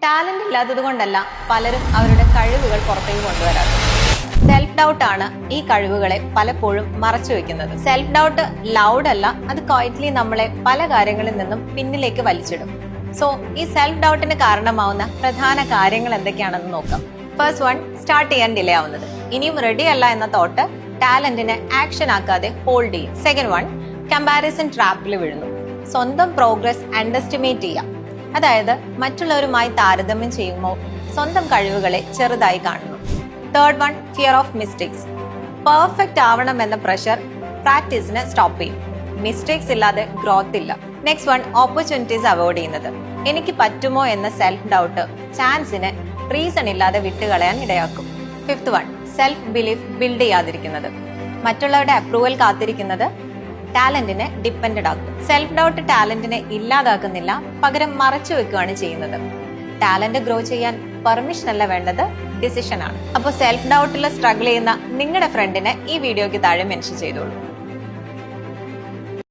Talent ഇല്ലാത്തത് കൊണ്ടല്ല പലരും അവരുടെ കഴിവുകൾ പുറത്തേക്ക് കൊണ്ടുവരാത്തത്. സെൽഫ് ഡൗട്ട് ആണ് ഈ കഴിവുകളെ പലപ്പോഴും മറച്ചു വെക്കുന്നത്. സെൽഫ് ഡൗട്ട് ലൗഡ് അല്ല, അത് ക്വയറ്റ്ലി നമ്മളെ പല കാര്യങ്ങളിൽ നിന്നും പിന്നിലേക്ക് വലിച്ചിടും. സോ ഈ സെൽഫ് ഡൗട്ടിന് കാരണമാവുന്ന പ്രധാന കാര്യങ്ങൾ എന്തൊക്കെയാണെന്ന് നോക്കാം. ഫസ്റ്റ് വൺ, സ്റ്റാർട്ട് ചെയ്യാൻ ഡിലേ ആവുന്നത്. ഇനിയും റെഡി അല്ല എന്ന തോട്ട് ടാലന്റിനെ ആക്ഷൻ ആക്കാതെ ഹോൾഡ് ചെയ്യും. സെക്കൻഡ് വൺ, കമ്പാരിസൺ ട്രാപ്പിൽ വീഴുന്നു. സ്വന്തം പ്രോഗ്രസ് അണ്ടർസ്റ്റിമേറ്റ് ചെയ്യാം. അതായത് മറ്റുള്ളവരുമായി താരതമ്യം ചെയ്യുമ്പോൾ സ്വന്തം കഴിവുകളെ ചെറുതായി കാണുന്നു. Third one, fear of mistakes. Perfect ആവണം എന്ന പ്രഷർ പ്രാക്ടീസിനെ സ്റ്റോപ്പ് ചെയ്യും. മിസ്റ്റേക്സ് ഇല്ലാതെ ഗ്രോത്ത് ഇല്ല. നെക്സ്റ്റ് വൺ, ഓപ്പർച്യൂണിറ്റീസ് അവോയ്ഡ് ചെയ്യുന്നത്. എനിക്ക് പറ്റുമോ എന്ന സെൽഫ് ഡൗട്ട് ചാൻസിനെ റീസൺ ഇല്ലാതെ വിട്ടുകളയാൻ ഇടയാക്കും. Fifth one, self belief build ചെയ്യാതിരിക്കുന്നത്. മറ്റുള്ളവരുടെ അപ്രൂവൽ കാത്തിരിക്കുന്നത് ടാലന്റിനെ ഡിപ്പെൻഡഡ് ആക്കും. സെൽഫ് ഡൗട്ട് ടാലന്റിനെ ഇല്ലാതാക്കുന്നില്ല, പകരം മറച്ചു വെക്കുകയാണ് ചെയ്യുന്നത്. ടാലന്റ് ഗ്രോ ചെയ്യാൻ പെർമിഷൻ അല്ല വേണ്ടത്, ഡിസിഷൻ ആണ്. അപ്പോൾ സെൽഫ് ഡൗട്ടിൽ സ്ട്രഗിൾ ചെയ്യുന്ന നിങ്ങളുടെ ഫ്രണ്ടിനെ ഈ വീഡിയോയ്ക്ക് താഴെ മെൻഷൻ ചെയ്തോളൂ.